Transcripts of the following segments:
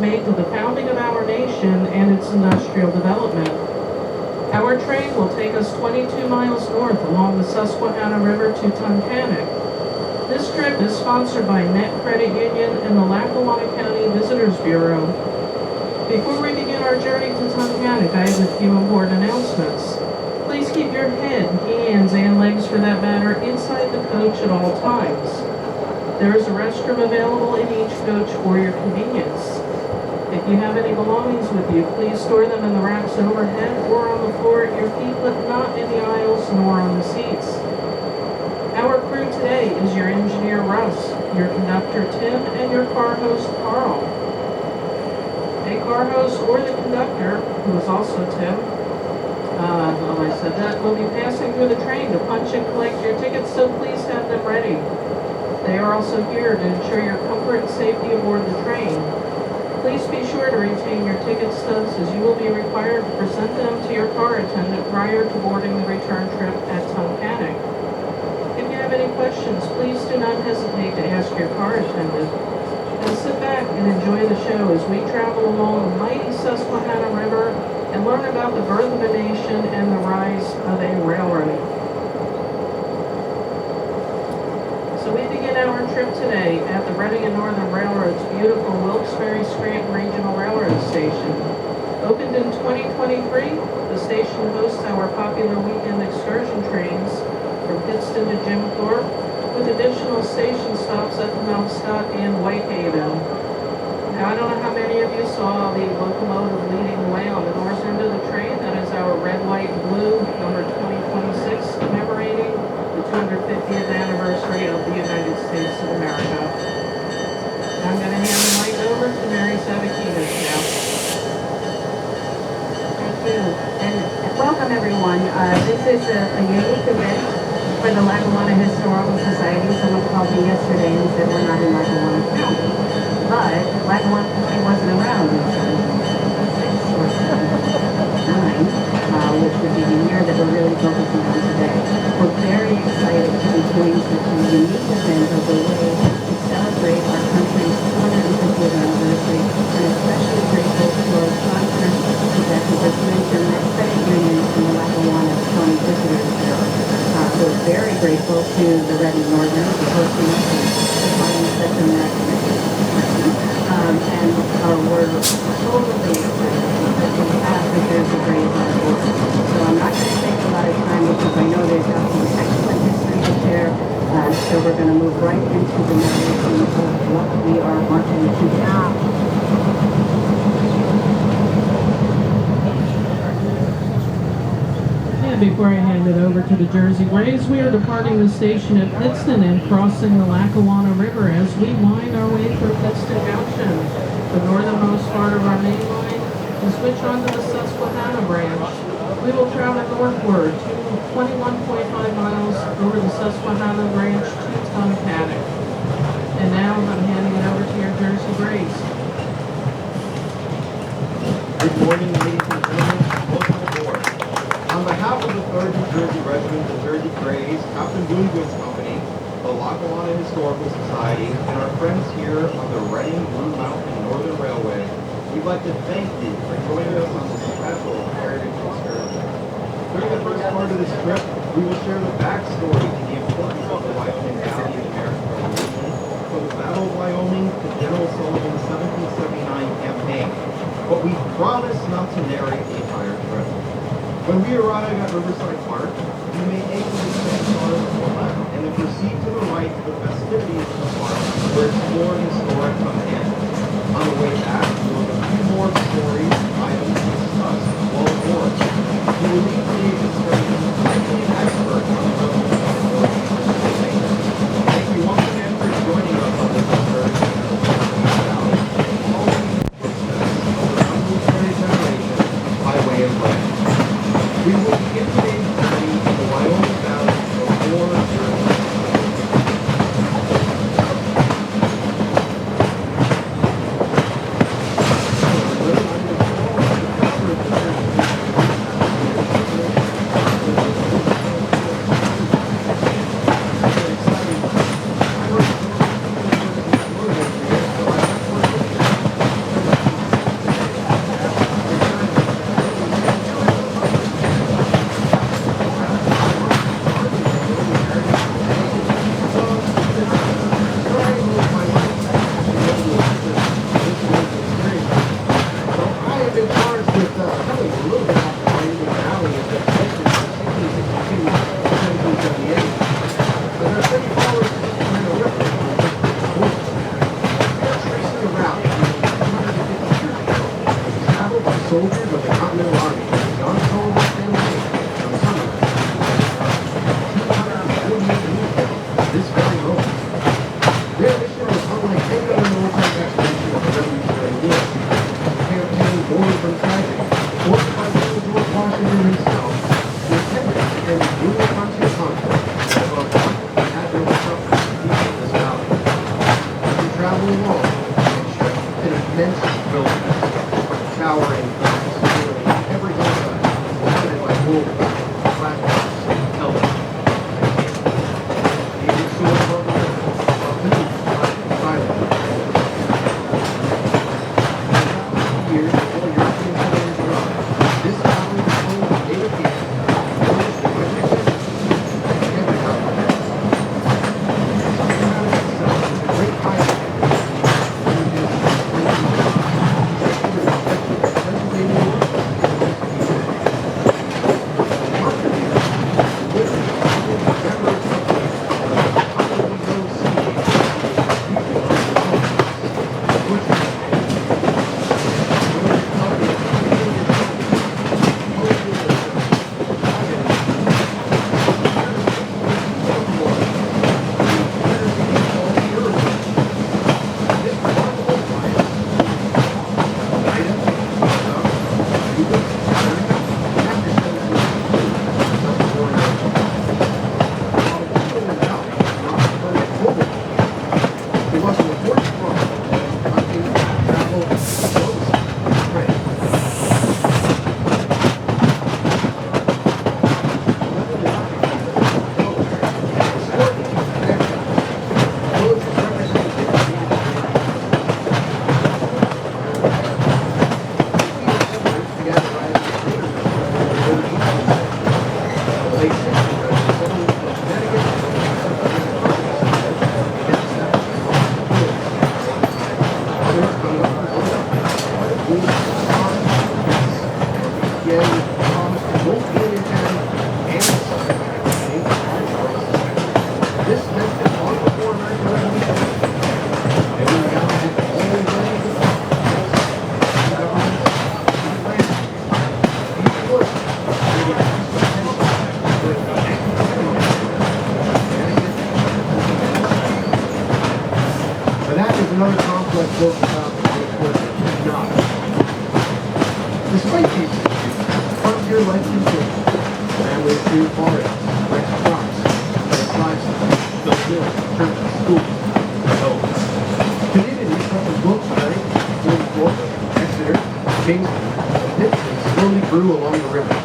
made to the founding of our nation and its industrial development. Our train will take us 22 miles north along the Susquehanna River to Tunkhannock. This trip is sponsored by Net Credit Union and the Lackawanna County Visitors Bureau. Before we begin our journey to Tunkhannock, I have a few important announcements. Please keep your head, hands, and legs for that matter inside the coach at all times. There is a restroom available in each coach for your convenience. If you have any belongings with you, please store them in the racks overhead or on the floor at your feet, but not in the aisles nor on the seats. Our crew today is your engineer Russ, your conductor Tim, and your car host Carl. A car host or the conductor, who is also Tim, will be passing through the train to punch and collect your tickets, so please have them ready. They are also here to ensure your comfort and safety aboard the train. Please be sure to retain your ticket stubs, as you will be required to present them to your car attendant prior to boarding the return trip at Tunkhannock. If you have any questions, please do not hesitate to ask your car attendant. Now sit back and enjoy the show as we travel along the mighty Susquehanna River and learn about the birth of a nation and the rise of a railroad. So we begin our trip today at the Reading and Northern Railroad's beautiful Wilkes-Barre-Scranton Regional Railroad Station. Opened in 2023, the station hosts our popular weekend excursion trains from Pittson to Jim Thorpe, with additional station stops at Penobscot and Whitehaven. Now, I don't know how many of you saw the locomotive leading the way on the north end of the train. That is our red, white, and blue, number 2026, commemorating the 250th anniversary of the United States of America. I'm going to hand the mic over to Mary Sabakinas now. Thank you, and welcome everyone. This is a unique event for the Lackawanna Historical Society. Someone called me yesterday and said we're not in Lackawanna County, but Lackawanna County wasn't around in 1776 or 1709, which would be the year that we're really focusing on today. We're very excited to be doing such a unique event as a way to celebrate our country's 250th anniversary, and especially grateful to our sponsors that we just mentioned, the Credit Union and the Lackawanna County Visitors Bureau. We're very grateful to the Reading Northern for hosting us and providing such a magnificent and we're totally excited because we have visitors of grades on board. So I'm not going to take a lot of time because I know they've got some excellent history to share. So we're going to move right into the narration of what we are marching to now. Before I hand it over to the Jersey Braves, we are departing the station at Pittson and crossing the Lackawanna River as we wind our way through Pittson Junction, the northernmost part of our main line, and switch onto the Susquehanna branch. We will travel northward to 21.5 miles over the Susquehanna branch to Tunkhannock. And now I'm handing it over to your Jersey Braves. Good morning, ladies and gentlemen. Welcome aboard. On behalf of the 3rd New Jersey Regiment, the Jersey Grays, Captain Boone Goods Company, the Lackawanna Historical Society, and our friends here on the Reading Blue Mountain Northern Railway, we'd like to thank you for joining us on this special heritage excursion. During the first part of this trip, we will share the backstory to the importance of the Wyoming Valley in the American Revolution, from the Battle of Wyoming to General Sullivan's 1779 campaign. But we promise not to narrate the entire trip. When we arrive at Riverside Park, you may exit the cars on the left and then proceed to the right to the festivities of the park where explore historic content. On the way back, we'll look at a few more stories, items discussed while aboard. We will leave today's excursion likely an expert on the Revolutionary War. Thank you once again for joining us on this excursion to the Wyoming Valley, following the footsteps of the revolutionary generation by way of land. We will begin today's journey in the Wyoming Valley before Jersey. spoke about the course of not. Despite these issues, frontier life continues. Families through forests, raise crops, raise livestock, build mills, churches, schools, and homes. Communities such as Wilkes-Barre, Exeter, Kingston, and Pittson slowly grew along the river.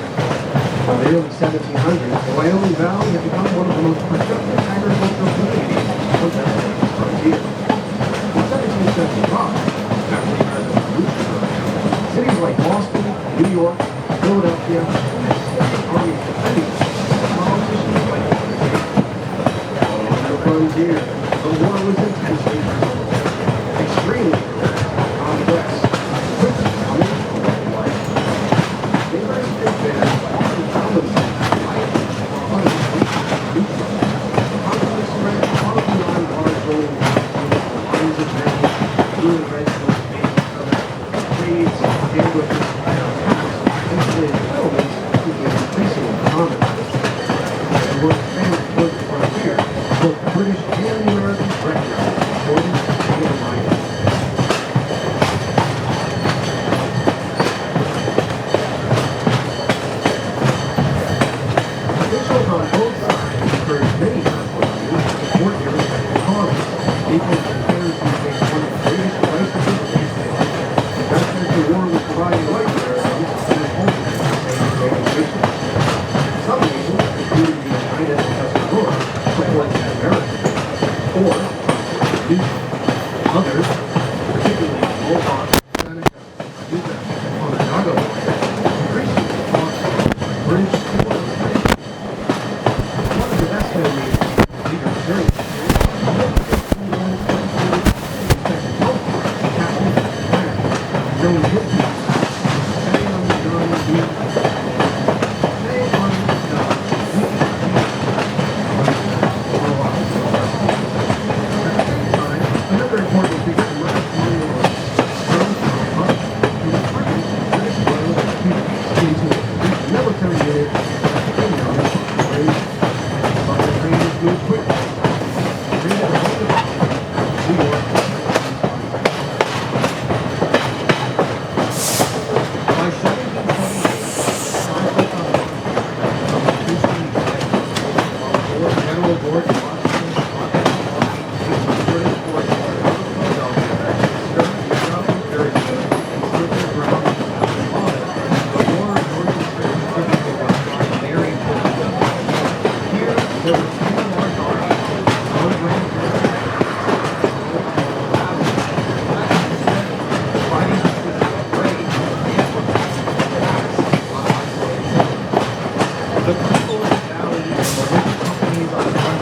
By the early 1700s, the Wyoming Valley had become one of the most productive agricultural communities on the state's frontier. In 1775, after the American Revolution broke out, cities like Boston, New York, Philadelphia, and the Standing Army of Defenders, politicians like the frontier, the war was intensely brutal, extremely brutal, on the west, quickly becoming a way of life. Neighbors and fans often found themselves fighting while others reached neutral. Conflict spread far beyond large rolling lines of men, blue and red coats facing each other, raids, ambushes, isolated settlements became increasingly common. The war expanded toward the frontier, both British and American records recorded and mined. Officials on both sides encouraged many Californians to support their respective causes. People and Confederacy faced one of the greatest crises of the history. Just as the war was providing white Americans, it was also the same organization. Some nations, including the United and Tuscarora, supported Americans, or Constitution. Others, particularly Mohawk, Seneca, Utah, and Onondaga warriors, increasingly fought for British and Royal States. One of the best known names leaders during this period known his piece, "Stay on the gun, we stay on the gun, we At the same time, another important figure emerged from the war, Tunkhannock, who was trained British Royal Excurion into a military unit in the Army. But the trainers moved quickly. They had a whole New York. By 1778, conflict on the from the two streams while General George Washington fought the British forces out of Philadelphia, skirmished throughout New Jersey, and stood their ground in Florida. The war of Northern typically was very important. Here, there were two large armies, one ran fighting with great the people of the valley and the rich companies on the front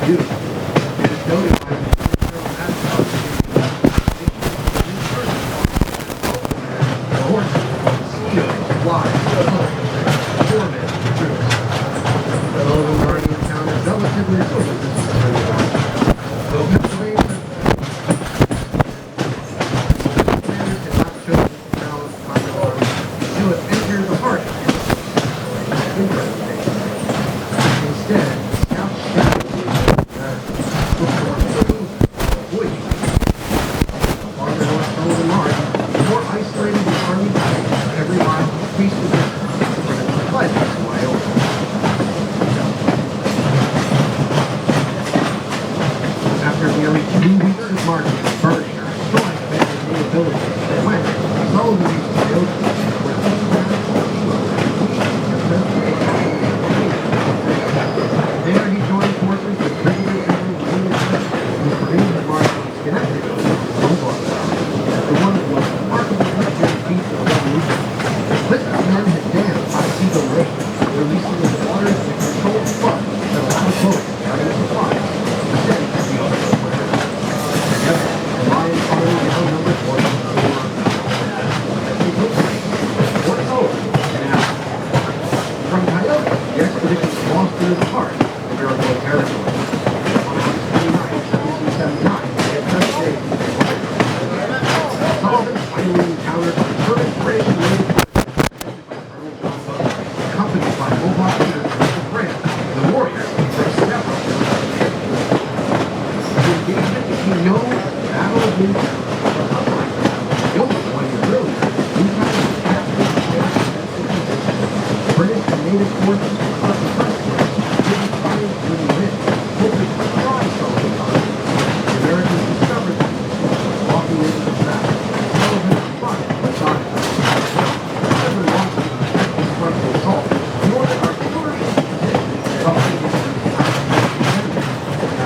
beautiful. It is noted by the Imperial Mascot the horses, mosquitoes, flies, torment, troops. Sullivan's Army encountered relatively little resistance to the war. Though Pennsylvania commanders had not chosen to challenge Congress army until it entered the heart of Kansas. Instead, scouts scattered the farther north Sullivan marched, the more isolated the army became. Every mile increased the distance from its pleasant to Wyoming. After nearly 2 weeks of marching, burning, or destroying abandoned native villages, they went. Sullivan reached Wyoming, where there he joined forces with Brigadier General William Pittson, whose brigade had marched from Schenectady to Mohawk Valley, after one of the most remarkable military feats of the Revolution. Pitson's men had dammed Otsego Lake, releasing its waters in a controlled flood that allowed boats carrying supplies to send to the other square. Together, the Lion Army now numbered more than 400,000. They took place at Fort Sullivan and Allen. From Coyote, the expedition crossed into the heart of Iroquois territory. On August 29, 1779, they had just stayed from St. Louis. Sullivan finally encountered a fervent British and native accompanied by Mohawk leader Colonel Grant and the warriors from several different The engagement became known as the Battle of Newtown. The only 20 years earlier, Newtown was captured and shared in British and native forces across the first place didn't find any win, hoping to try Sullivan Army. The Americans discovered them walking into the trap. Sullivan fought but shot it. Never lost an effective frontal assault, nor did artillery position something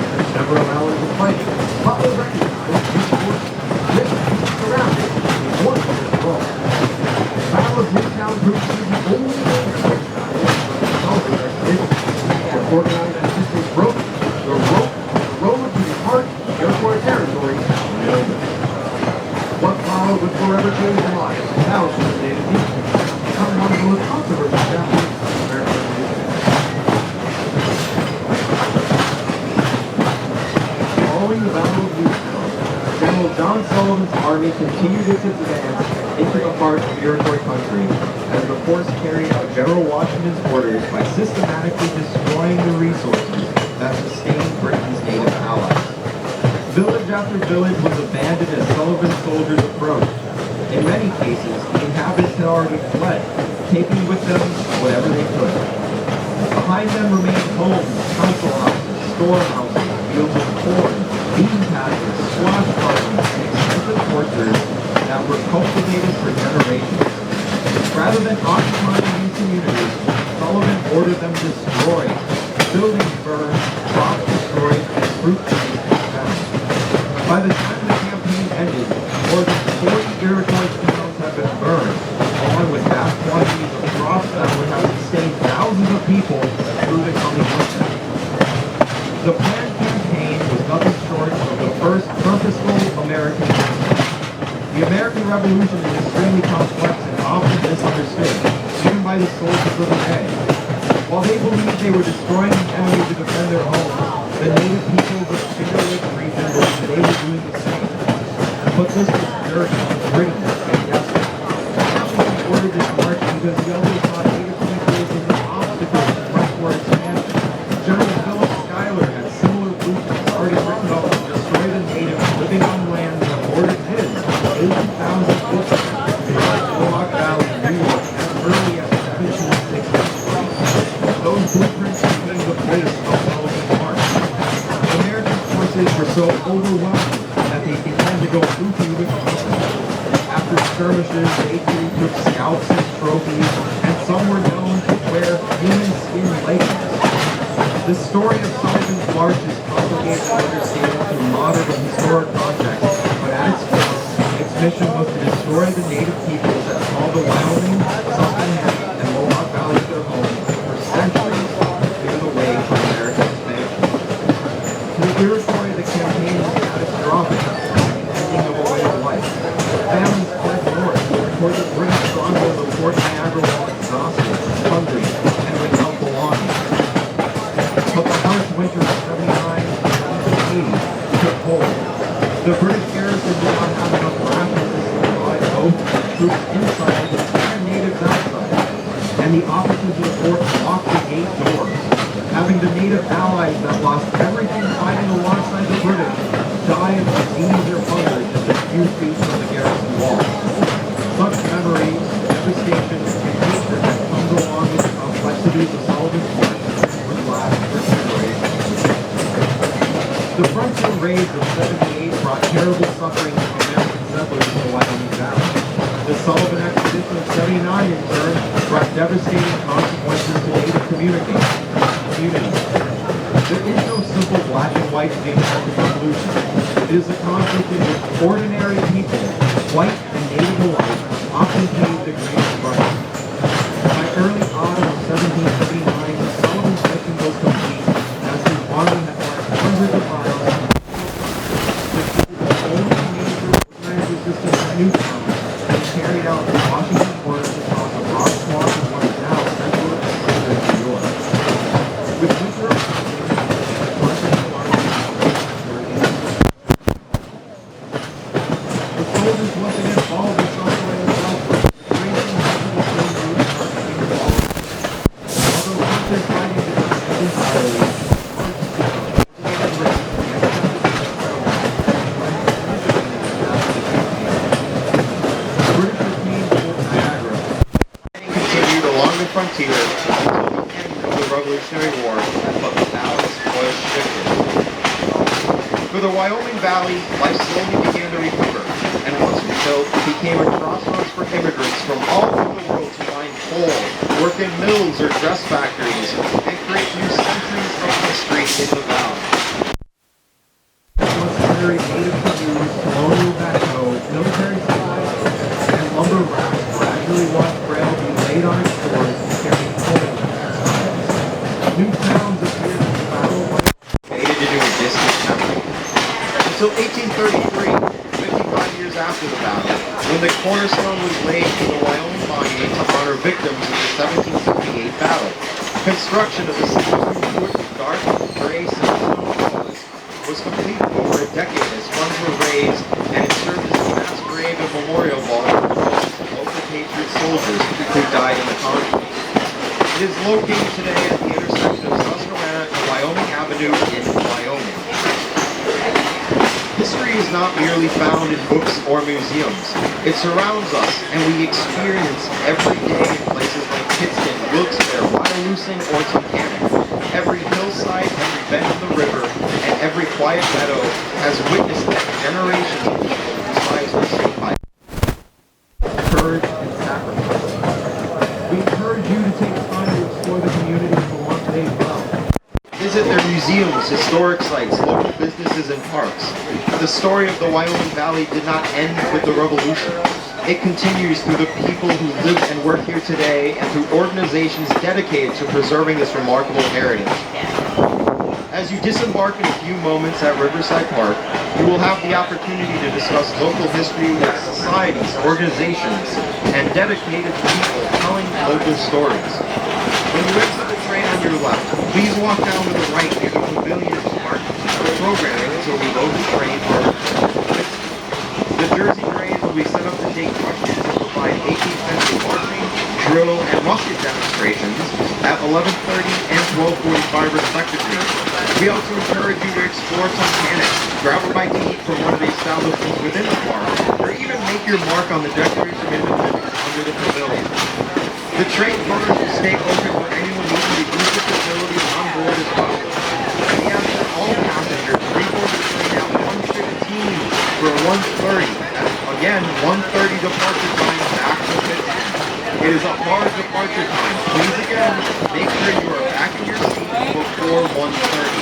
after several hours of fighting, Butler recognized his forces, surrounded, and forced to withdraw. The Battle of Newtown proved to be the only way to win Sullivan expedition. The organized resistance broke, the road to the heart of Iroquois territory was open. What followed would forever change the lives of thousands of native people, becoming one of the most controversial chapters of American Revolution. Following the Battle of Newtown, General John Sullivan's army continued its advance into the heart of Iroquois country as the force carried out General Washington's orders by systematically destroying the resources that sustained Britain's native allies. Village after village was abandoned as Sullivan's soldiers approached. In many cases, the inhabitants had already fled, taking with them whatever they could. Behind them remained homes, council houses, storehouses, fields of corn, bean patches, squash gardens, and extensive orchards that were cultivated for generations. Rather than occupying these communities, Sullivan ordered them destroyed, buildings burned, crops destroyed, and fruit trees found. By the time the campaign ended, more than 40 Iroquois towns had been burned, along with vast quantities of crops that would have sustained thousands of people through the coming winter. The planned campaign was nothing short of the first purposeful American campaign. The American Revolution is extremely complex and often misunderstood, even by the soldiers of the day. While they believed they were destroying the enemy to defend their homes, the native peoples of the Finger Lake region believed they were doing the same. But this was dirty, gritty, and desperate. Washington ordered this march because he always thought native peoples was an obstacle to westward expansion. General Philip Schuyler had similar blueprints already written up to destroy the natives living on land that bordered his 80,000 acres in Mohawk Valley, New York, as early as 1763. Those blueprints became the base of Sullivan's march. American forces were so overwhelmed that they began to go cuckoo with caution. After skirmishes, they too took scalps and trophies, and some were known to wear human skin leggings. The story of Sullivan's march is complicated to understand through modern and historic context, but at its core, its mission was to destroy the native peoples that called the Wyoming, Tunkhannock, and Mohawk Valley their home for centuries, clear the way for American expansion. of 79 to 80 took hold. The British garrison did not have enough rations to supply both troops inside and natives outside, and the officers of the fort locked the gate doors, having the native allies that lost everything fighting alongside the British die of disease or hunger just a few feet from the garrison walls. Such memories, devastation, and hatred that comes along with the complexities of Sullivan's march would last for generations. The frontier raids of 78 brought terrible suffering to American settlers in the Wyoming Valley. The Sullivan expedition of 79, in turn, brought devastating consequences to native communities. There is no simple black and white thing about the revolution. It is a conflict in which ordinary people, white and native alike, often paid the greatest price. By early autumn of 1779, the Sullivan's mission was complete, as his army had marched hundreds of miles to the only major organized resistance to Newtown, and carried out the Washington orders across a broad swath of what is now central and southern New York. With winter approaching, the Continental Army were in. The soldiers once again followed the Southwest southward, racing into the same route marching in all. Although after fighting did not end entirely, marched to the race and accepted the crown the British retained Fort Niagara. Continued along the frontier until the end of the Revolutionary War, but the balance was shifted. For the Wyoming Valley, life slowly began to recover, and once rebuilt, it became a crossroads for immigrants from all over the world to mine coal, work in mills or dress factories, and create new centuries of history in the valley. Once carried native canoes, colonial backhoe, military supplies, and lumber rafts gradually watched rail be laid on its shores and carrying coal and textiles. New towns appeared in the battle of Faded into a distant memory. Until 1833, 55 years after the battle, when the cornerstone was laid for the Wyoming Monument to honor victims of the 1768 battle. Construction of the 62-foot dark gray sandstone palace was completed over a decade as funds were raised, and it served as a mass grave and memorial vault for local patriot soldiers who died in the conflict. It is located today at the intersection of Susquehanna and Wyoming Avenue in Wyoming. History is not merely found in books or museums. It surrounds us, and we experience every day in places like Pittson, Wilkes-Barre, Wyalusing, or Tunkhannock. Every hillside, every bend of the river, and every quiet meadow has witnessed generations of people whose lives were saved by courage and sacrifice. We encourage you to take time to explore the communities along today's route. Visit their museums, historic sites, local businesses, and parks. The story of the Wyoming Valley did not end with the Revolution. It continues through the people who live and work here today and through organizations dedicated to preserving this remarkable heritage. As you disembark in a few moments at Riverside Park, you will have the opportunity to discuss local history with societies, organizations, and dedicated people telling local stories. When you exit the train on your left, please walk down to the right near the pavilion part for programming until we load the train for the Jersey Grays will be set up to take questions and provide 18th century marching, drill, and musket demonstrations at 11:30 and 12:45 respectively. We also encourage you to explore Tunkhannock, grab a bite to eat from one of the establishments within the park, or even make your mark on the Declaration of Independence under the pavilion. The train doors will stay open for anyone needing to use the facilities on board as well. We ask that all passengers reboard the train at 1:15 for a 1:30. Again, 1:30 departure time back to Pittson. It is a hard departure time. Please again, make sure you are back in your seat before 1:30.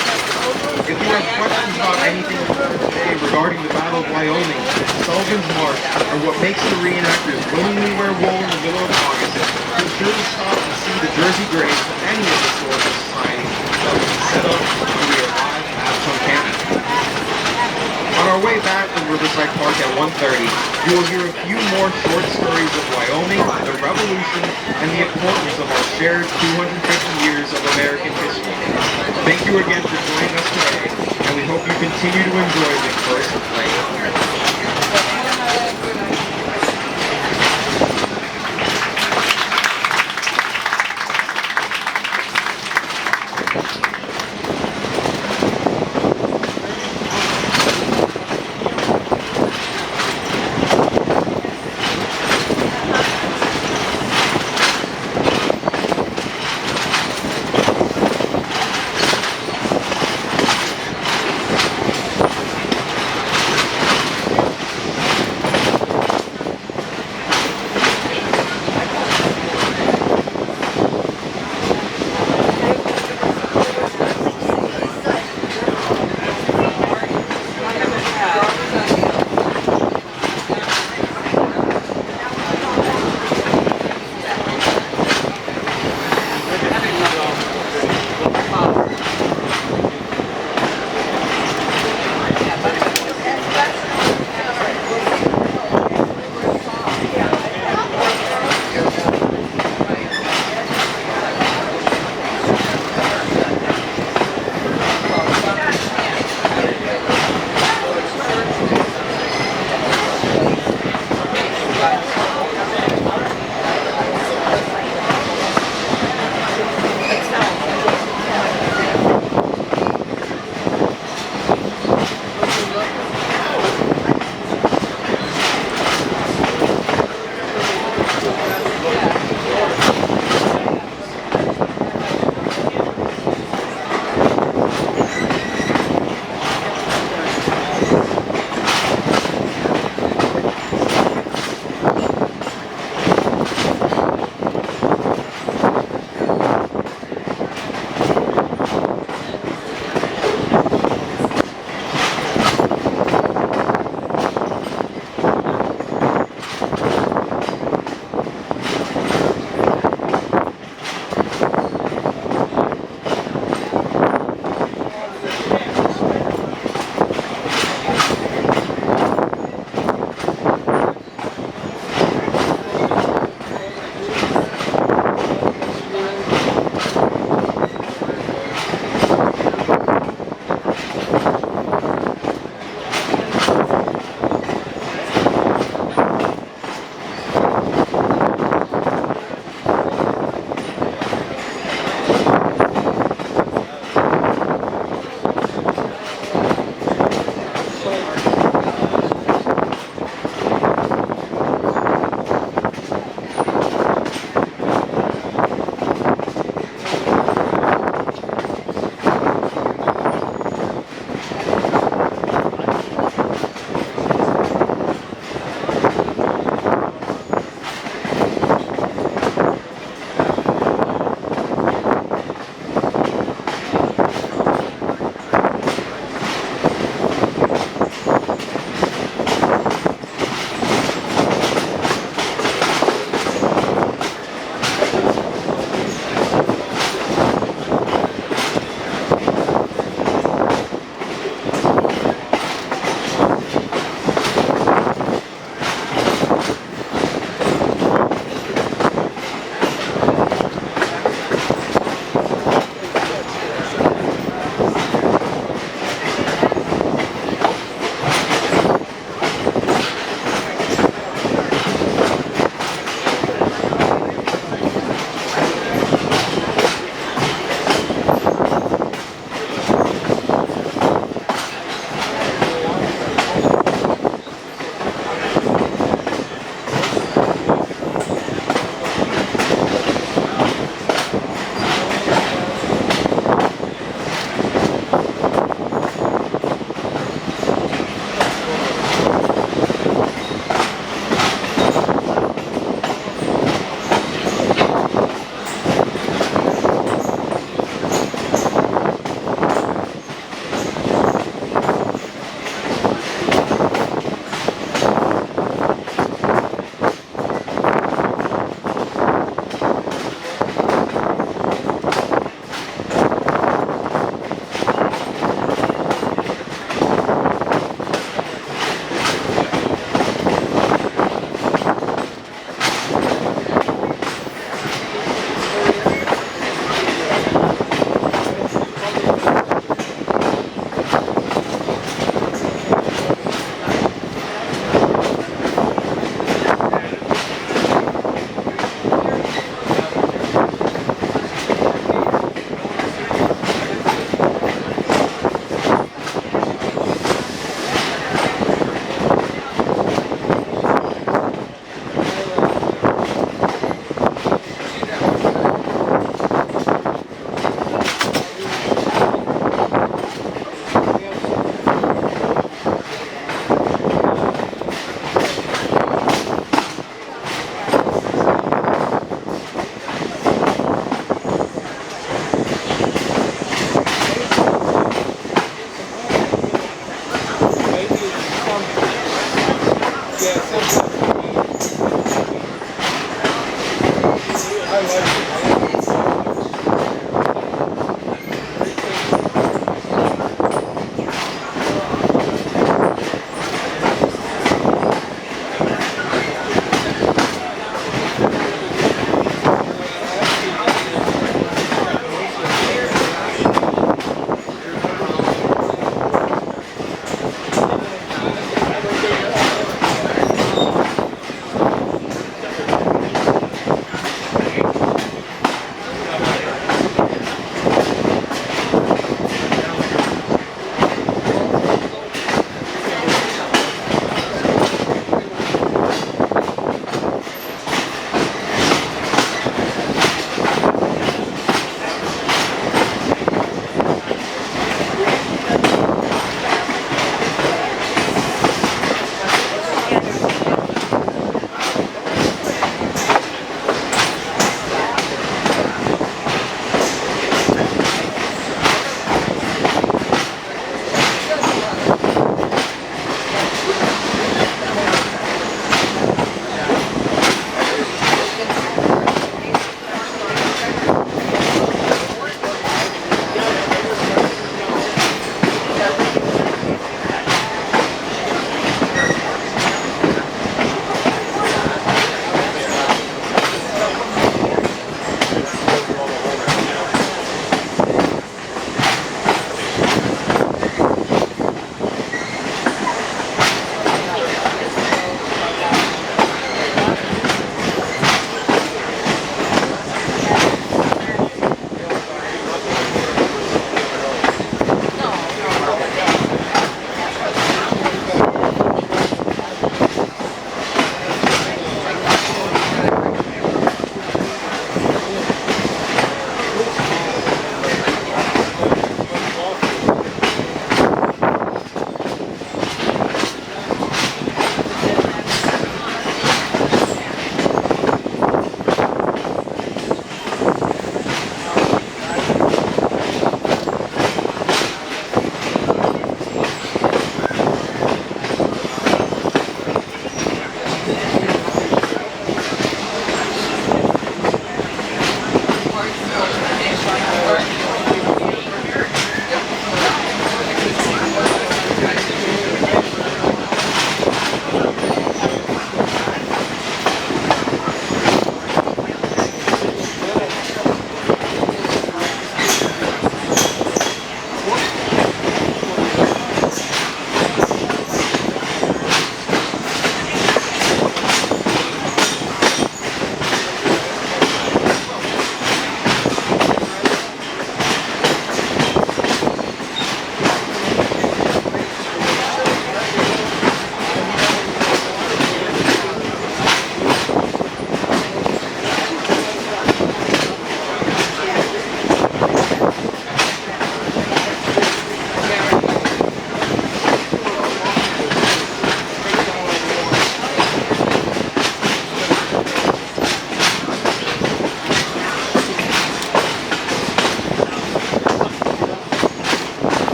If you have questions about anything we covered today regarding the Battle of Wyoming, Sullivan's March, or what makes the reenactors willingly wear wool in the middle of August, be sure to stop and see the Jersey Grays from any of the historical societies that will be set up when we arrive at Tunkhannock. On our way back from Riverside Park at 1:30, you will hear a few more short stories of Wyoming, the Revolution, and the importance of our shared 250 years of American history. Thank you. you again for joining us today, and we hope you continue to enjoy the first layover.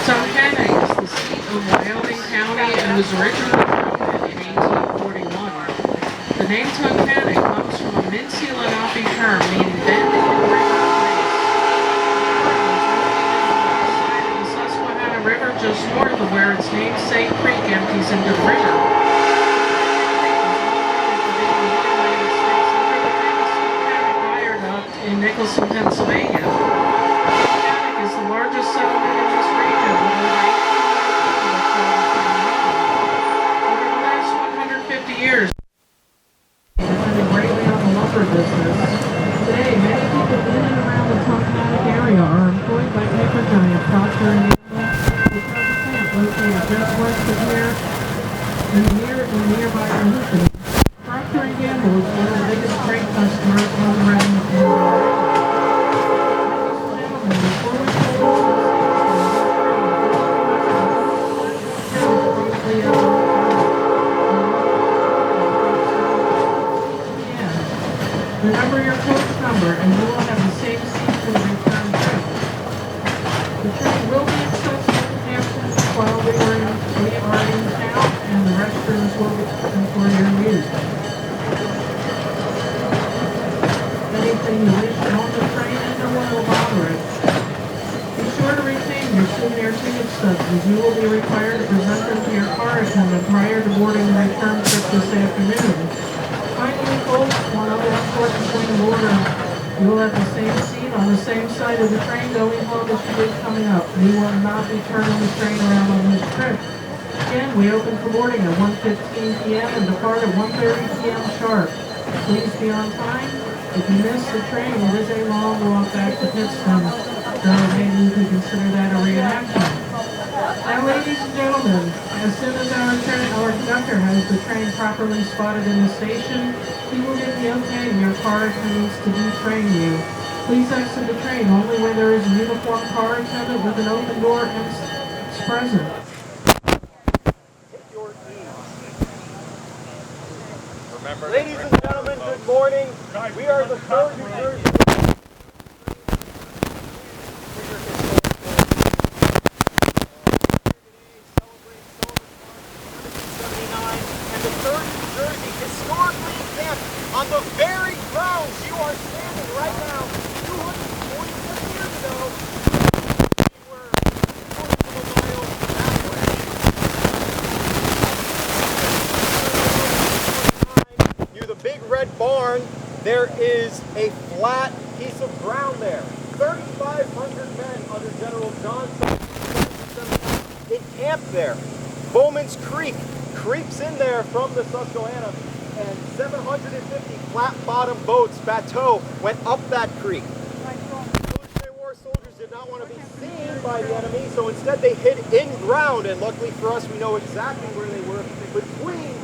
Tunkhannock is the seat of Wyoming County and was originally founded in 1841. The name Tunkhannock comes from a Mincy Lenape term meaning bend in river place. Side of the Susquehanna River just north of where its namesake creek empties into the river. In Nicholson, Pennsylvania. Tunkhannock is the largest settlement in this region with over 18 over the last 150 years. Depended greatly on the lumber business. Today, many people in and around the Tunkhannock area are employed by paper giant Procter & Gamble, which has a plant located just west of here and nearby Tunkhannock. Procter & Gamble is one of the biggest freight customers on the Ladies and gentlemen, before we go remember your coach number and you will have the same seat for the return trip. The train will be accessible to Hamptons while we are in town and the restrooms will be open for your use. Anything you wish on the train and no one will bother it. Be sure to retain your souvenir ticket stubs as you will be required to present them to your car attendant prior to boarding the return trip this afternoon. Finally, folks, one other important point of order. You will have the same seat on the same side of the train going home as you did coming up. We will not be turning the train around on this trip. Again, we open for boarding at 1:15 p.m. and depart at 1:30 p.m. sharp. Please be on time. If you miss the train, it is a long walk back to Pittson. So maybe you could consider that a reenactment. Now, ladies and gentlemen, as soon as our conductor has the train properly spotted in the station, he will give the okay to your car attendants to detrain you. Please exit the train only when there is a uniformed car attendant with an open door and is present. Ladies and gentlemen, good morning. We are the 3rd New Jersey. And the 3rd New Jersey historically encamped on the very grounds you are standing right now 247 years ago. We were north of a mile that way. Near the big red barn, there is a flat piece of ground there. 3,500 men under General Johnson encamped there. Bowman's Creek creeps in there from the Susquehanna, and 750 flat-bottom boats, bateaux, went up that creek. Revolutionary War soldiers did not want to be seen by the enemy, so instead they hid in ground, and luckily for us, we know exactly where they were, between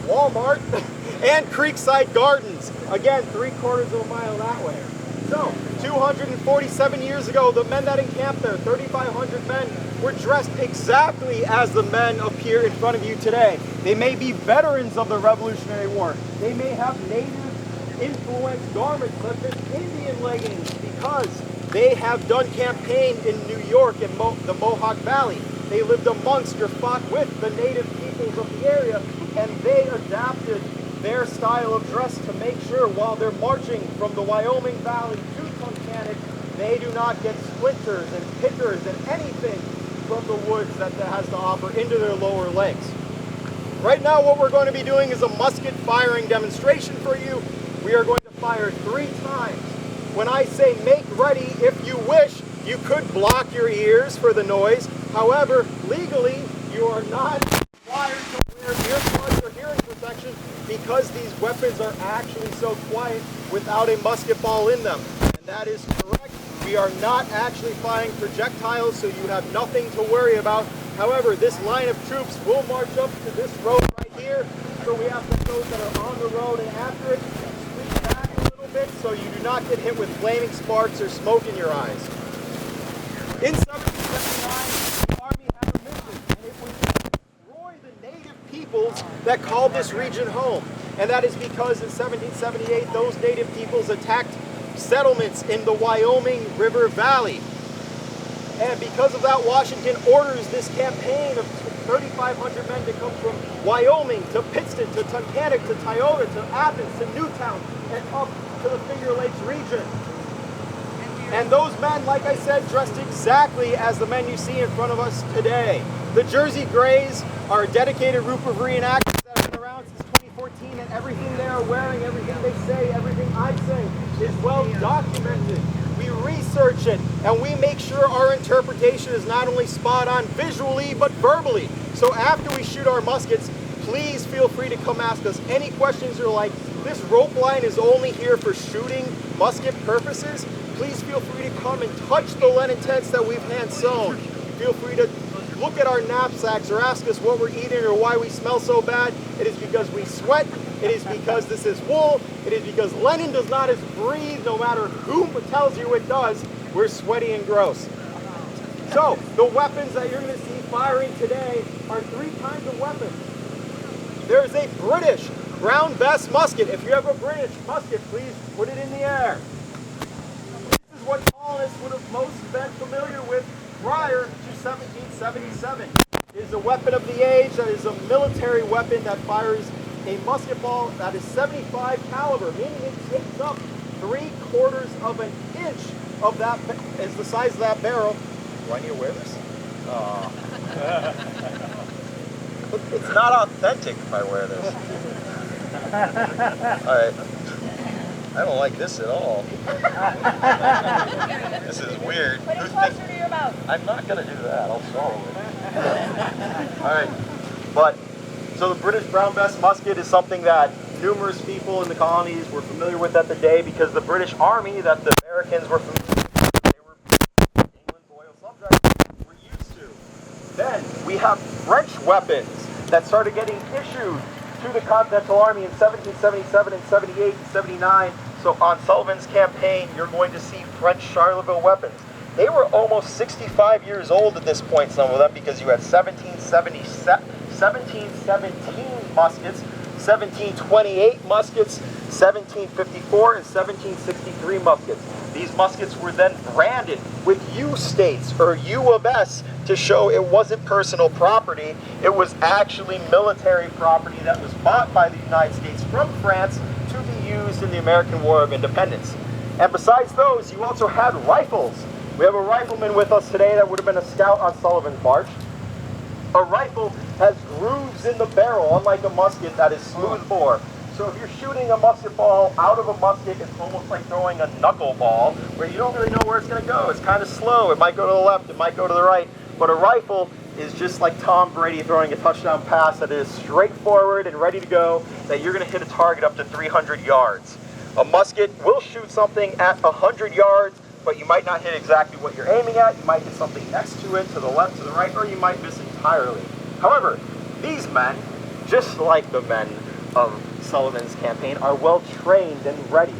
Walmart and Creekside Gardens. Again, 3/4 of a mile that way. So, 247 years ago, the men that encamped there, 3,500 men, were dressed exactly as the men appear in front of you today. They may be veterans of the Revolutionary War. They may have native-influenced garments such as Indian leggings because they have done campaign in New York and the Mohawk Valley. They lived amongst or fought with the native peoples of the area, and they adapted their style of dress to make sure while they're marching from the Wyoming Valley to Tunkhannock, they do not get splinters and pickers and anything from the woods that has to offer into their lower legs. Right now what we're going to be doing is a musket firing demonstration for you. We are going to fire 3 times. When I say make ready, if you wish, you could block your ears for the noise. However, legally, you are not required to wear earplugs or hearing protection because these weapons are actually so quiet without a musket ball in them. And that is correct. We are not actually firing projectiles, so you have nothing to worry about. However, this line of troops will march up to this road right here. So we have the those that are on the road and after it, squeeze back a little a bit so you do not get hit with flaming sparks or smoke in your eyes. In 1779, the Army had a mission, and it was to destroy the native peoples that called this region home. And that is because in 1778, those native peoples attacked settlements in the Wyoming River Valley. And because of that, Washington orders this campaign of 3,500 men to come from Wyoming to Pittson to Tunkhannock to Tioga to Athens to Newtown and up to the Finger Lakes region. And those men, like I said, dressed exactly as the men you see in front of us today. The Jersey Greys are a dedicated group of reenactors that have been around since 2014, and everything they are wearing, everything they say, everything I say is well documented. We research it, and we make sure our interpretation is not only spot on visually, but verbally. So after we shoot our muskets, please feel free to come ask us any questions you're like, this rope line is only here for shooting musket purposes. Please feel free to come and touch the linen tents that we've hand sewn. Feel free to look at our knapsacks or ask us what we're eating or why we smell so bad. It is because we sweat. It is because this is wool. It is because linen does not breathe, no matter who tells you it does. We're sweaty and gross. So the weapons that you're going to see firing today are 3 kinds of weapons. There's a British Brown Bess musket. If you have a British musket, please put it in the air. This is what colonists would have most been familiar with prior to 1777. It is a weapon of the age. That is a military weapon that fires a musket ball that is 75 caliber, meaning it takes up 3/4 of an inch of that is the size of that barrel. Do I need to wear this? It's not authentic if I wear this. Alright. I don't like this at all. This is weird. Put it closer to your mouth. I'm not going to do that. I'll swallow it. Alright. But, so the British Brown Bess musket is something that numerous people in the colonies were familiar with at the day because the British Army that the Americans were familiar with, they were England's loyal subjects, were used to. Then we have French weapons that started getting issued to the Continental Army in 1777 and 78 and 79. So on Sullivan's campaign, you're going to see French Charleville weapons. They were almost 65 years old at this point, some of them, because you had 1717 muskets, 1728 muskets, 1754 and 1763 muskets. These muskets were then branded with U states or U of S to show it wasn't personal property. It was actually military property that was bought by the United States from France to be used in the American War of Independence. And besides those, you also had rifles. We have a rifleman with us today that would have been a scout on Sullivan's March. A rifle has grooves in the barrel, unlike a musket that is smooth bore. So if you're shooting a musket ball out of a musket, it's almost like throwing a knuckleball, where you don't really know where it's going to go. It's kind of slow. It might go to the left, it might go to the right. But a rifle is just like Tom Brady throwing a touchdown pass that is straightforward and ready to go, that you're going to hit a target up to 300 yards. A musket will shoot something at 100 yards, but you might not hit exactly what you're aiming at. You might hit something next to it, to the left, to the right, or you might miss entirely. However, these men, just like the men of Sullivan's campaign, are well trained and ready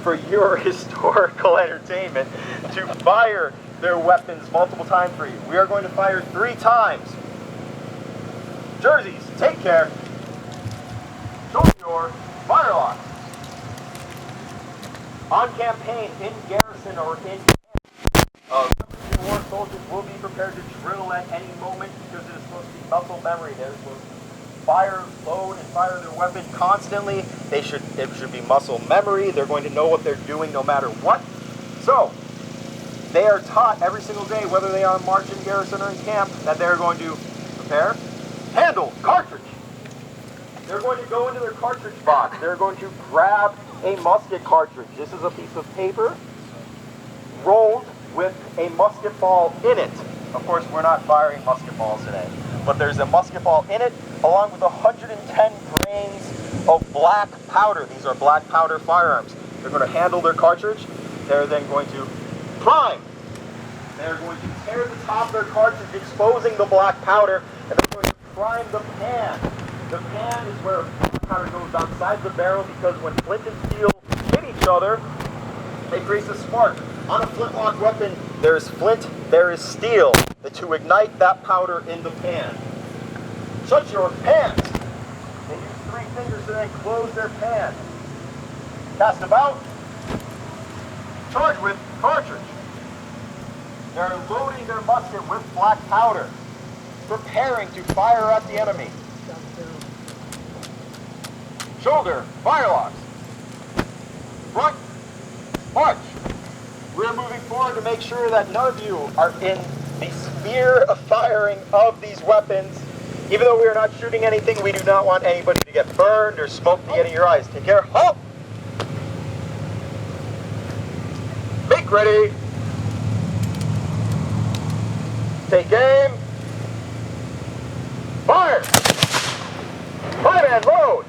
for your historical entertainment to fire their weapons multiple times for you. We are going to fire 3 times. Jerseys, take care. Show your fire locks. On campaign, in garrison, or in Revolutionary War soldiers will be prepared to drill at any moment because it is supposed to be muscle memory. They're supposed to fire, load, and fire their weapon constantly. It should be muscle memory. They're going to know what they're doing no matter what. So, they are taught every single day, whether they are on march, in garrison, or in camp, that they're going to prepare, handle, cartridge. They're going to go into their cartridge box. They're going to grab a musket cartridge. This is a piece of paper rolled with a musket ball in it. Of course, we're not firing musket balls today, but there's a musket ball in it, along with 110 grains of black powder. These are black powder firearms. They're going to handle their cartridge. They're then going to prime. They're going to tear the top of their cartridge, exposing the black powder, and they're going to prime the pan. The pan is where black powder goes outside the barrel, because when flint and steel hit each other, it creates a spark. On a flintlock weapon, there is flint, there is steel, to ignite that powder in the pan. Shut your pans. They use 3 fingers to then close their pan. Cast about. Charge with cartridge. They're loading their musket with black powder, preparing to fire at the enemy. Shoulder, firelocks. Front, march. We're moving forward to make sure that none of you are in the sphere of firing of these weapons. Even though we are not shooting anything, we do not want anybody to get burned or smoke to get in your eyes. Take care. Halt! Make ready. Take aim. Fire! Fire and load!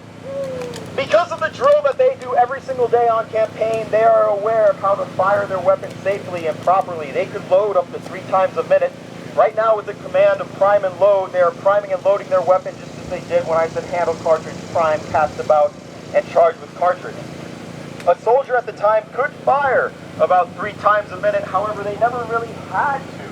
Because of the drill that they do every single day on campaign, they are aware of how to fire their weapons safely and properly. They could load up to 3 times a minute. Right now with the command of prime and load, they are priming and loading their weapon just as they did when I said handle cartridge, prime, cast about, and charge with cartridge. A soldier at the time could fire about 3 times a minute, however they never really had to.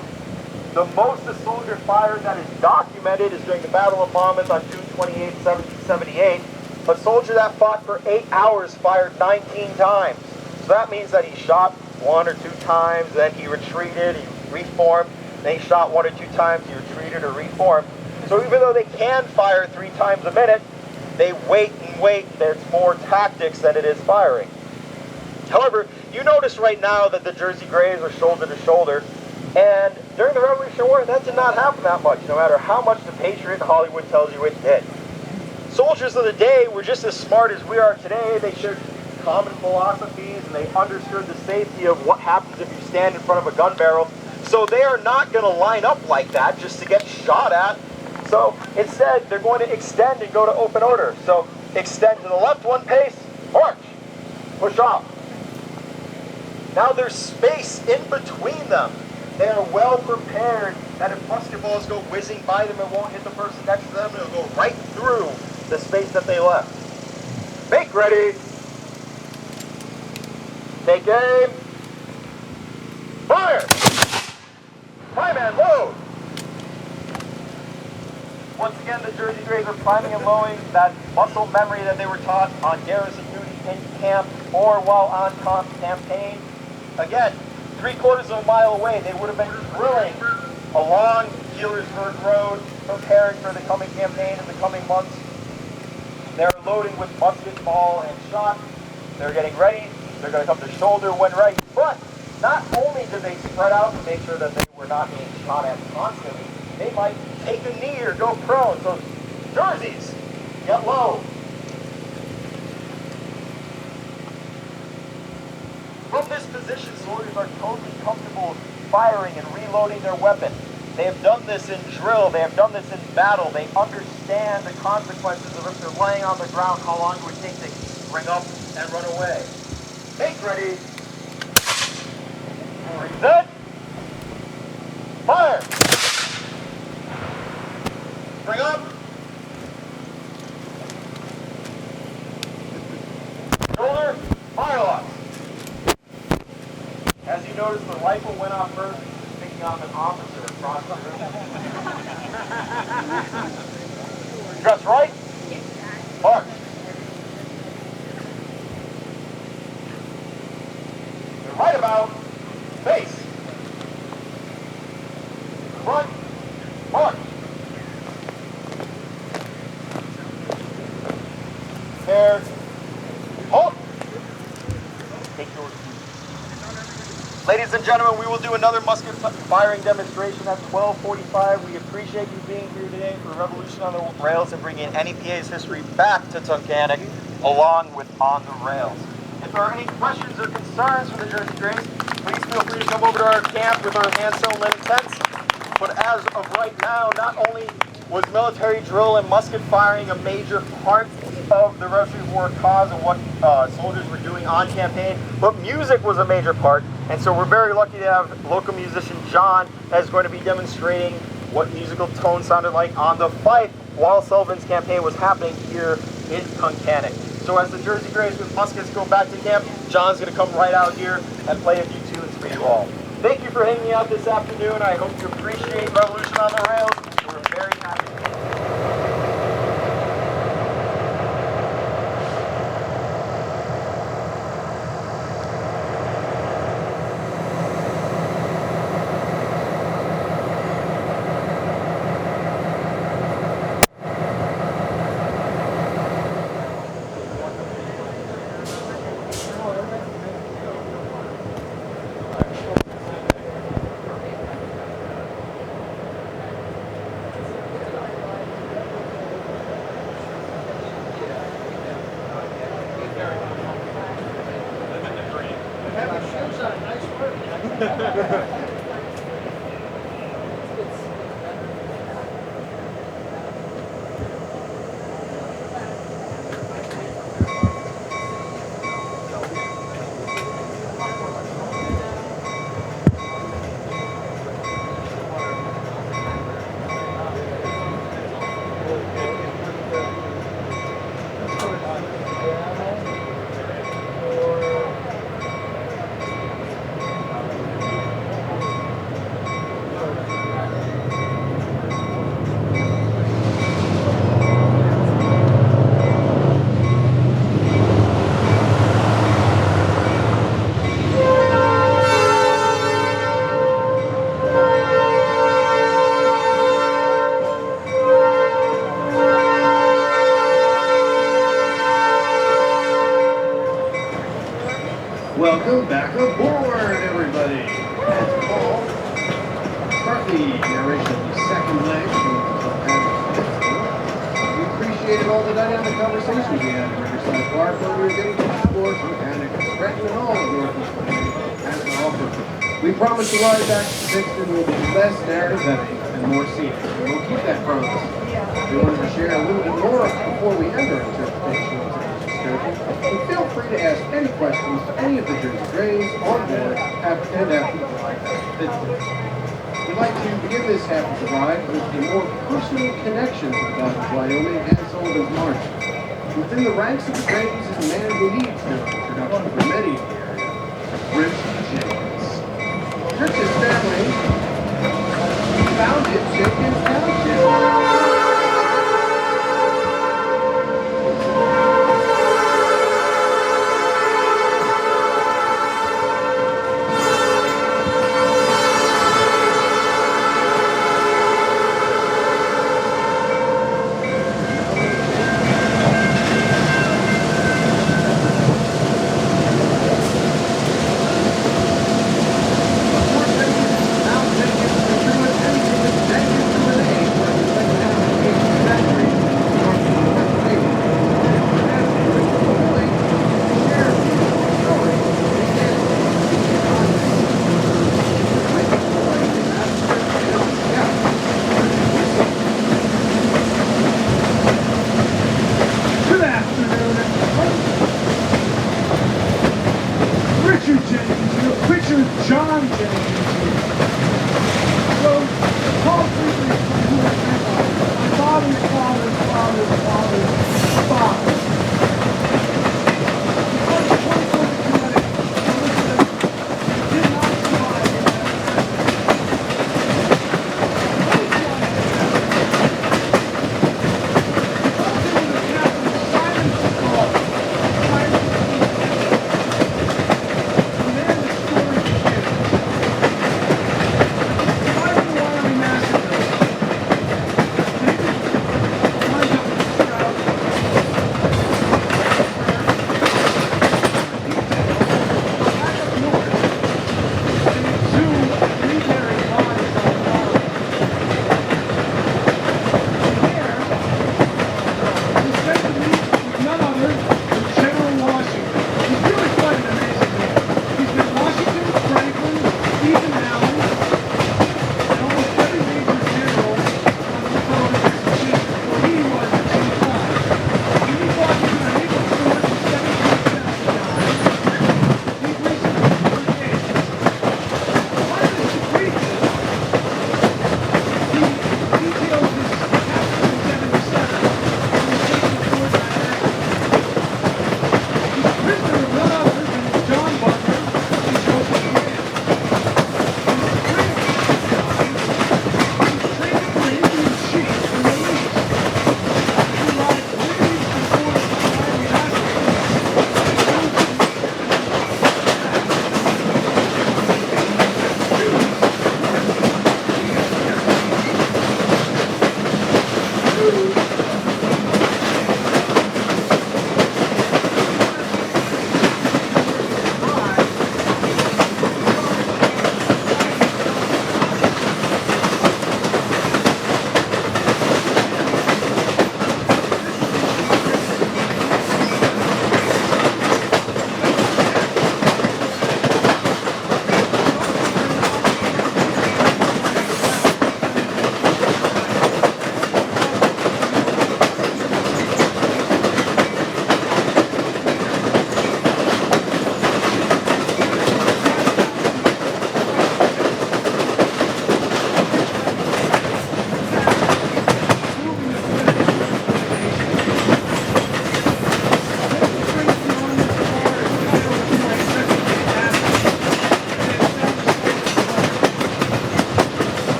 The most a soldier fired that is documented is during the Battle of Monmouth on June 28, 1778. A soldier that fought for 8 hours fired 19 times. So that means that he shot 1 or 2 times, then he retreated, he reformed, then he shot 1 or 2 times, he retreated or reformed. So even though they can fire 3 times a minute, they wait and wait. There's more tactics than it is firing. However, you notice right now that the Jersey Greys are shoulder to shoulder, and during the Revolutionary War, that did not happen that much, no matter how much the Patriot in Hollywood tells you it did. Soldiers of the day were just as smart as we are today. They shared common philosophies, and they understood the safety of what happens if you stand in front of a gun barrel. So they are not going to line up like that just to get shot at. So instead, they're going to extend and go to open order. So extend to the left 1 pace, march, push off. Now there's space in between them. They are well prepared that if musket balls go whizzing by them, it won't hit the person next to them. It'll go right through the space that they left. Make ready. Take aim. Fire! Prime and load! Once again, the Jersey Greys are priming and loading that muscle memory that they were taught on garrison duty in camp or while on campaign. Again, 3/4 of a mile away, they would have been drilling along Healersburg Road, preparing for the coming campaign in the coming months. They're loading with musket, ball, and shot. They're getting ready. They're going to come to shoulder when ready. But not only did they spread out to make sure that they were not being shot at constantly, they might take a knee or go prone. So jerseys, get low. From this position, soldiers are totally comfortable firing and reloading their weapon. They have done this in drill. They have done this in battle. They understand the consequences of if they're laying on the ground, how long it would take to spring up and run away. Make ready. Reset. Fire. Spring up. Shoulder. Firelocks. As you notice, the rifle went off first, picking off an officer across the room. Dress right. March. You're right about. Face. Front. March. There. Halt. Take your seat. Ladies and gentlemen, we will do another musket firing demonstration at 12:45. We appreciate you being here today for Revolution on the Rails and bringing NEPA's history back to Tunkhannock along with On the Rails. If there are any questions or concerns for the Jersey Greys, please feel free to come over to our camp with our hand-sewn linen tents. But as of right now, not only was military drill and musket firing a major part of the Revolutionary War cause and what soldiers were doing on campaign, but music was a major part. And so we're very lucky to have local musician John that is going to be demonstrating what musical tone sounded like on the fife while Sullivan's campaign was happening here in Tunkhannock. So as the Jersey Grays with muskets go back to camp, John's going to come right out here and play a few tunes for you all. Thank you for hanging out this afternoon. I hope you appreciate Revolution on the Rails. We're very happy. Welcome back aboard, everybody. That's Paul. Start the narration of the second leg from Pittson. We appreciated all the dynamic conversations we had at Riverside Park when we were getting to explore Tunkhannock and threatening all of Northeast Virginia has to offer. We promise the ride back to Pittson will be less narrative heavy and more scenic. We'll keep that promise. We wanted to share a little bit more before we end our interpretation of today's excursion. And feel free to ask any questions to any of the Jersey Grays on board after the ride back to Pittson. We'd like to begin this half of the ride with a more personal connection to the God of Wyoming and Sullivan's March. Within the ranks of the Grays is a man who needs no introduction for many in the area, Rich Jenkins. Rich's family founded Jenkins Township.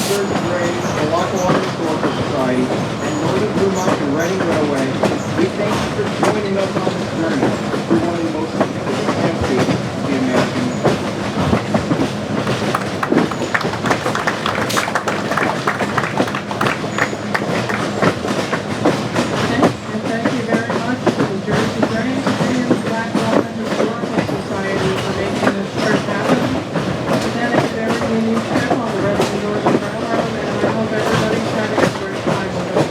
Jersey Grays, the Lackawanna Historical Society, and Northern Blue Mountain Reading Railway, we thank you for joining us on this journey through one of the most significant landscapes of the American West. And thank you very much to the Jersey Grays and Lackawanna Historical Society for making this trip happen. And dedicate every unique trip on the Reading Northern Railroad, and I hope everybody's having a great time with it.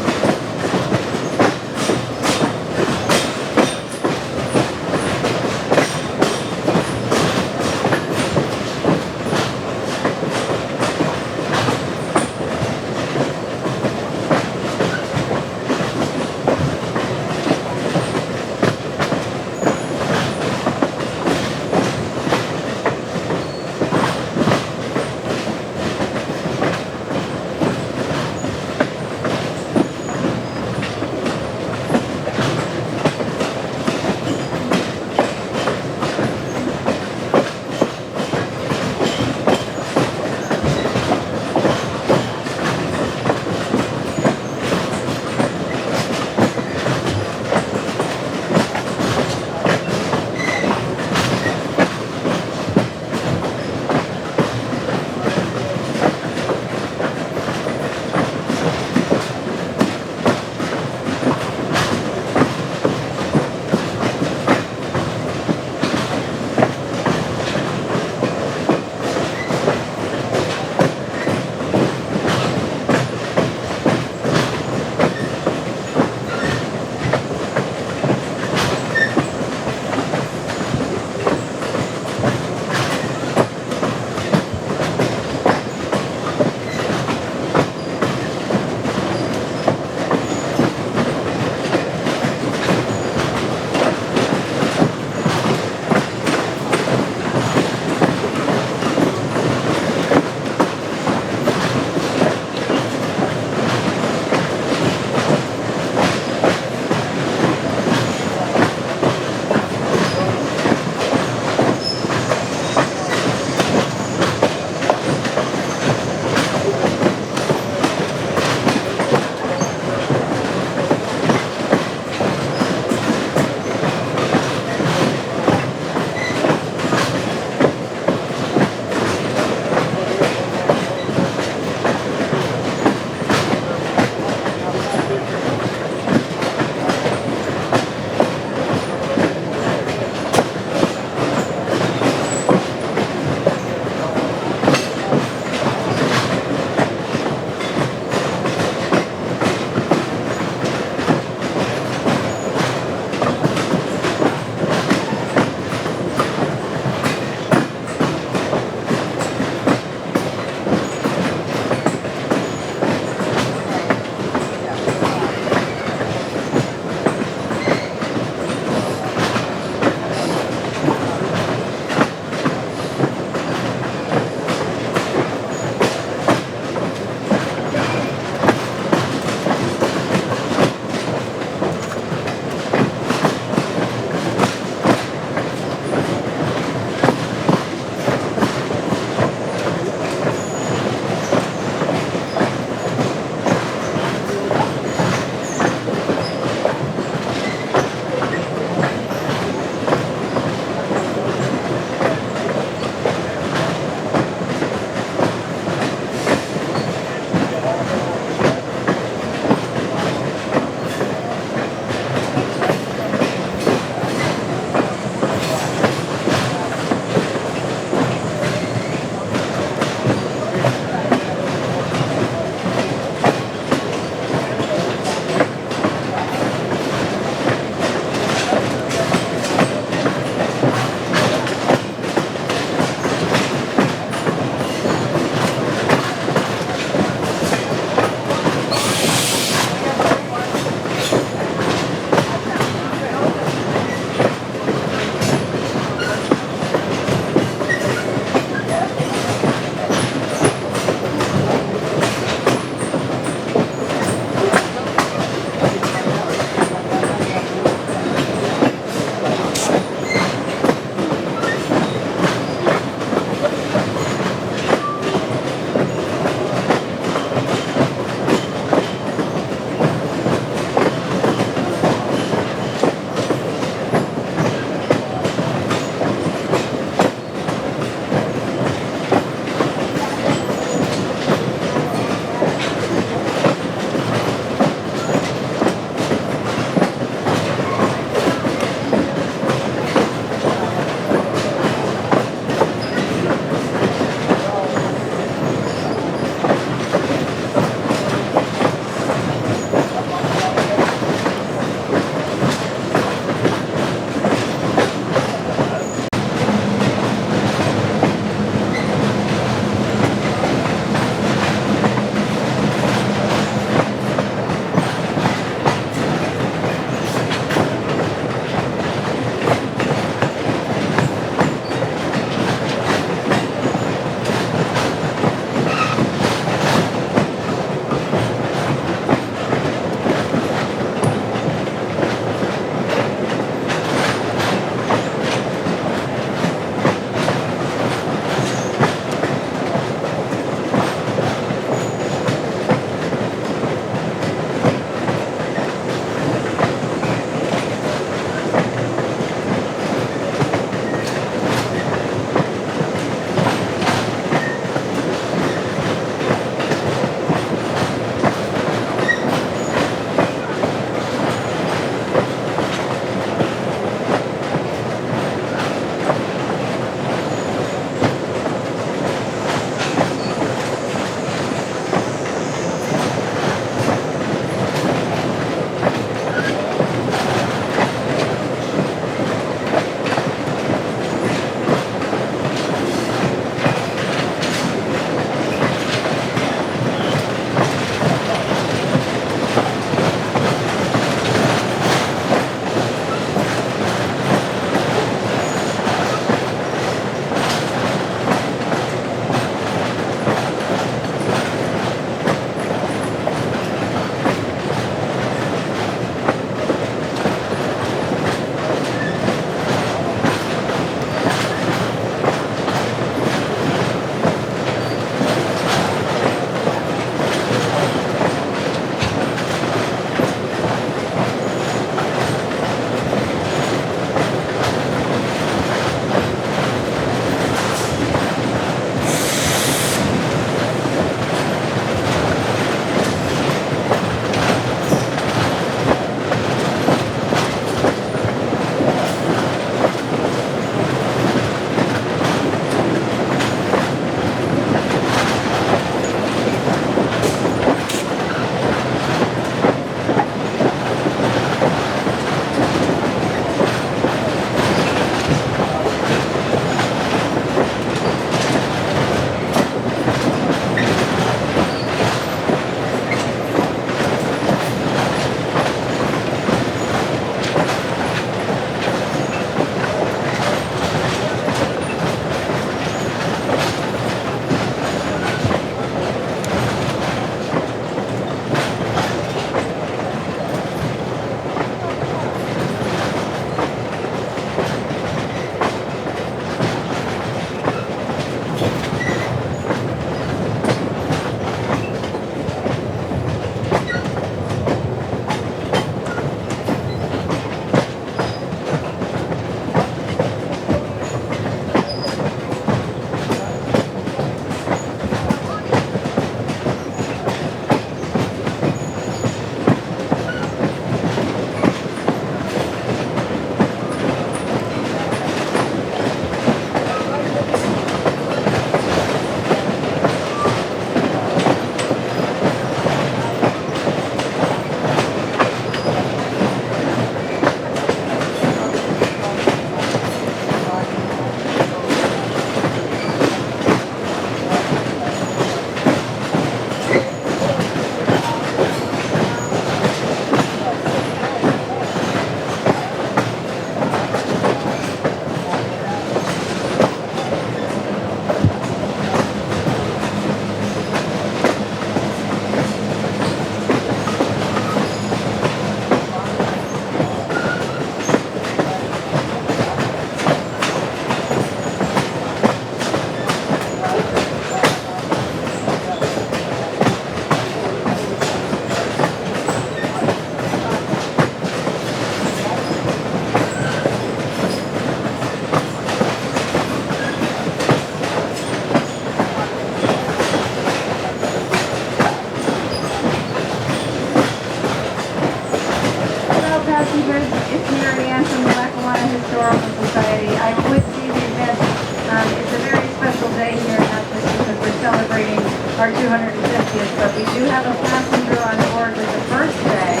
250th, but we do have a passenger on board with the birthday.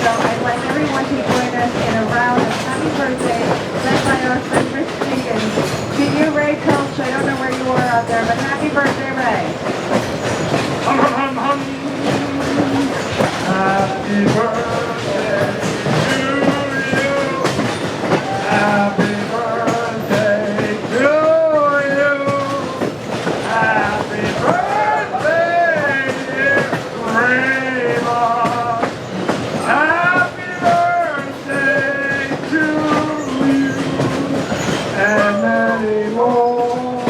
So I'd like everyone to join us in a round of happy birthday led by our friend Rich Keegan. To you, Ray Coach, I don't know where you are out there, but happy birthday, Ray. Hum, hum, hum, hum. Happy birthday to you. Happy birthday to you. Happy birthday, dear Raymond. Happy birthday to you. And many more.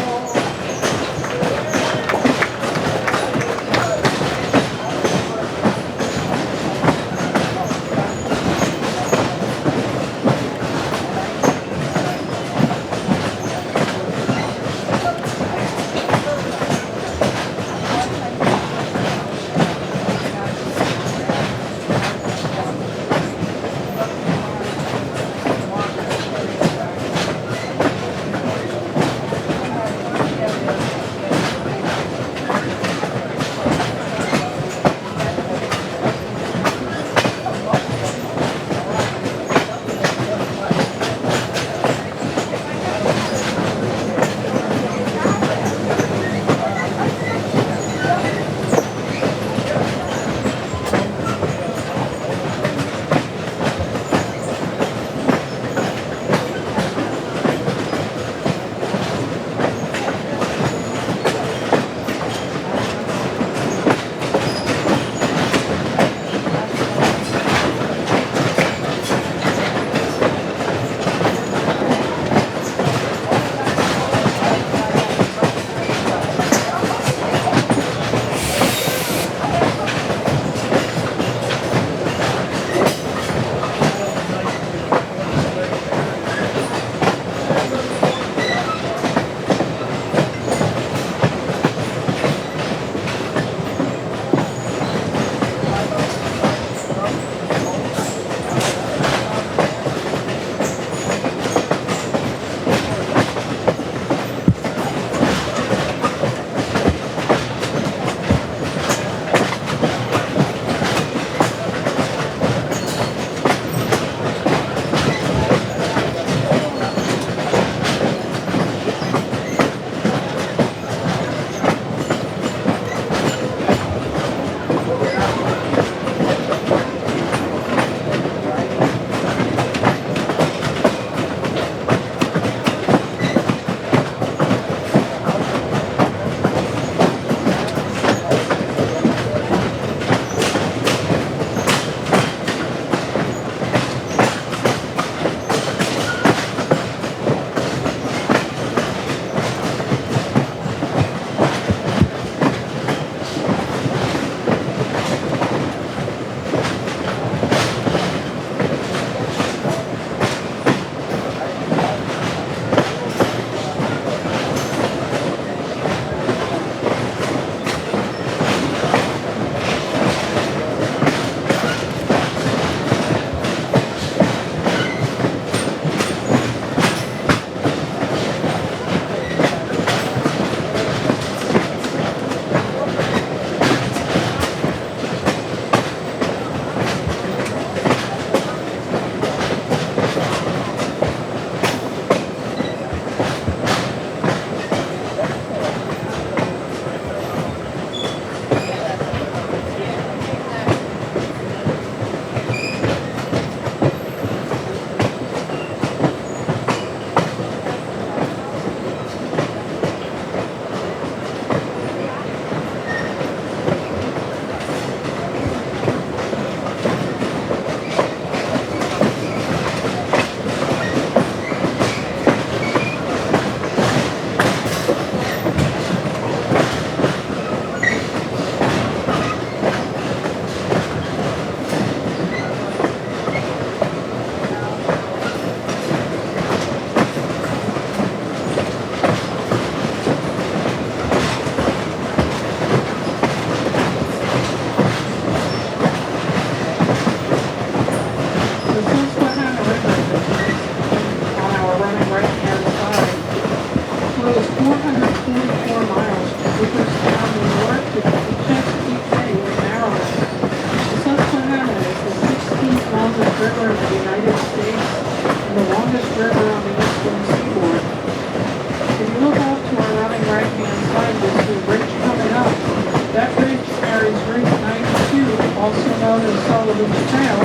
Children's Trail,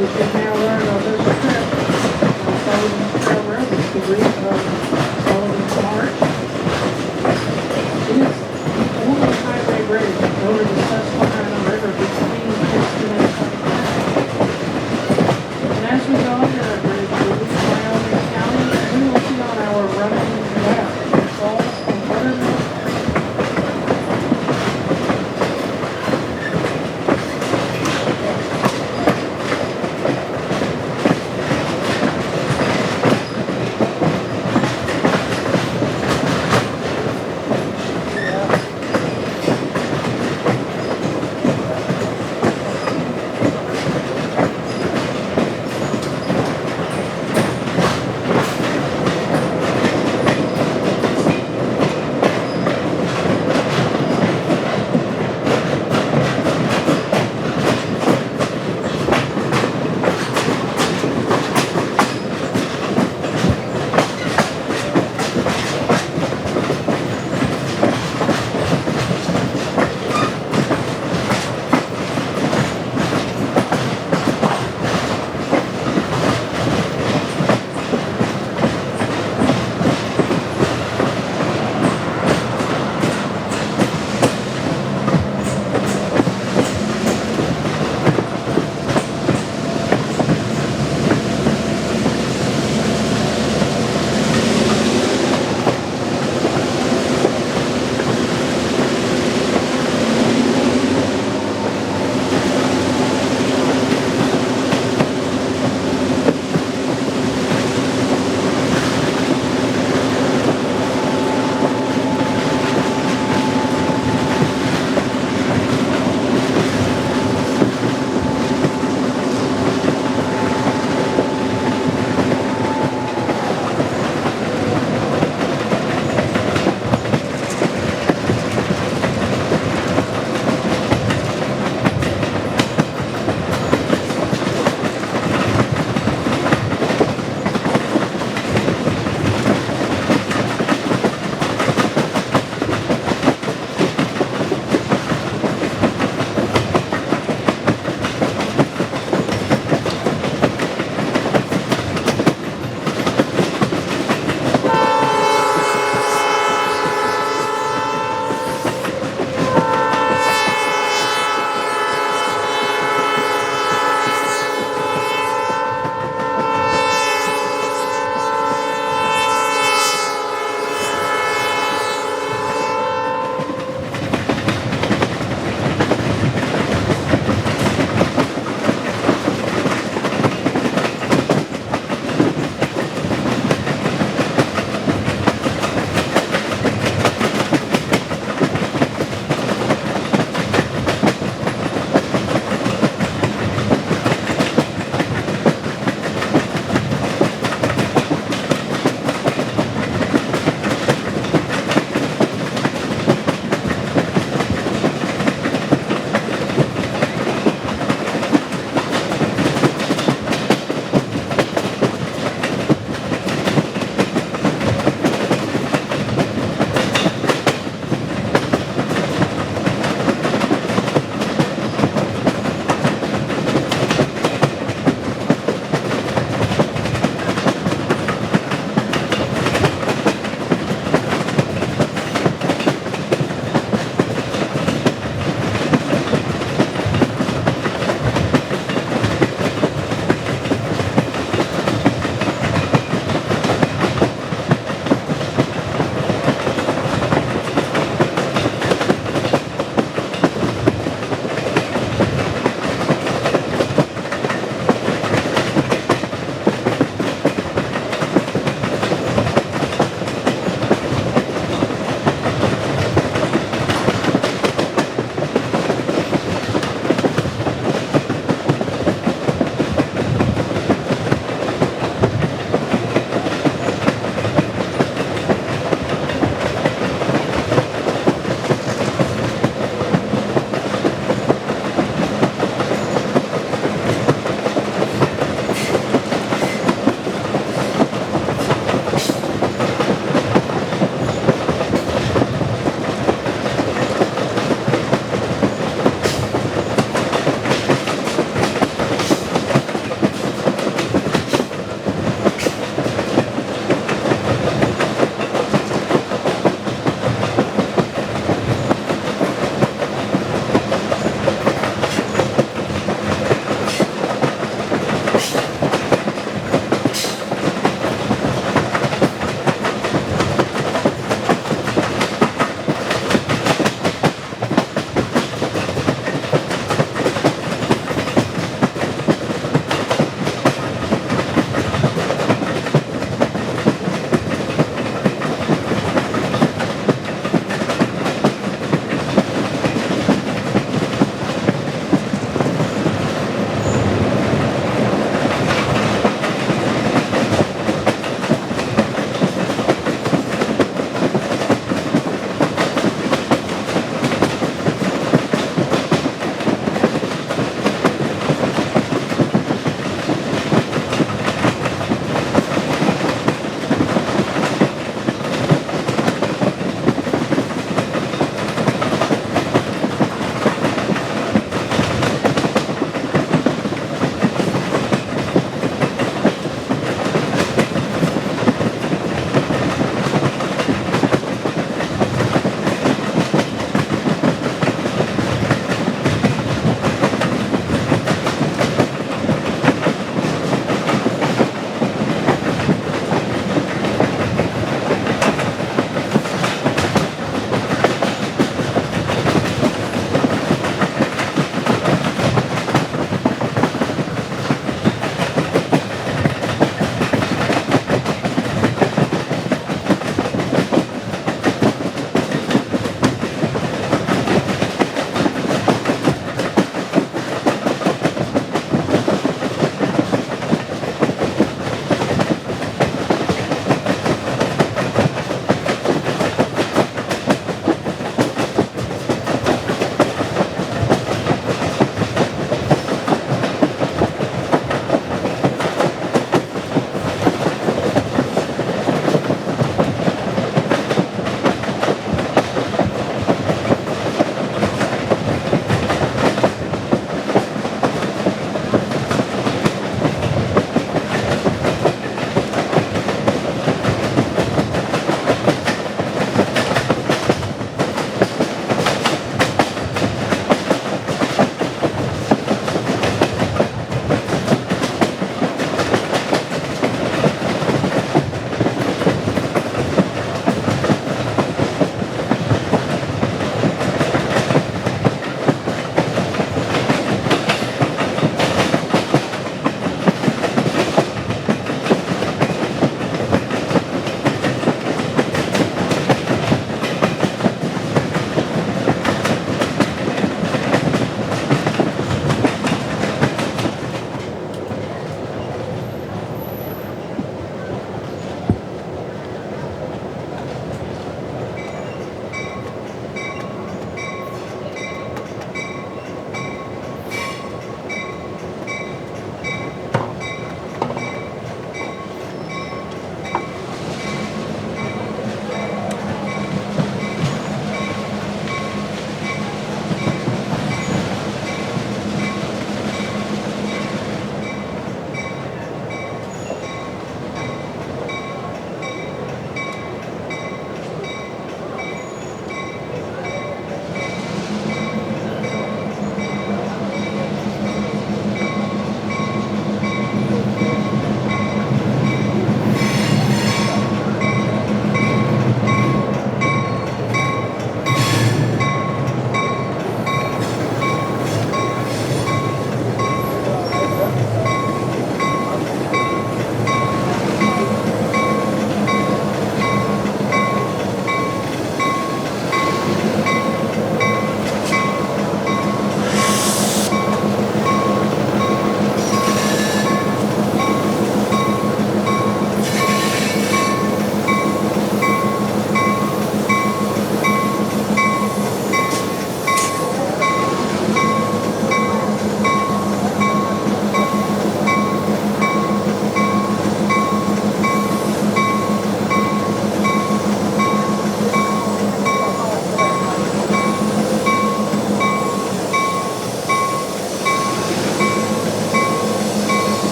which is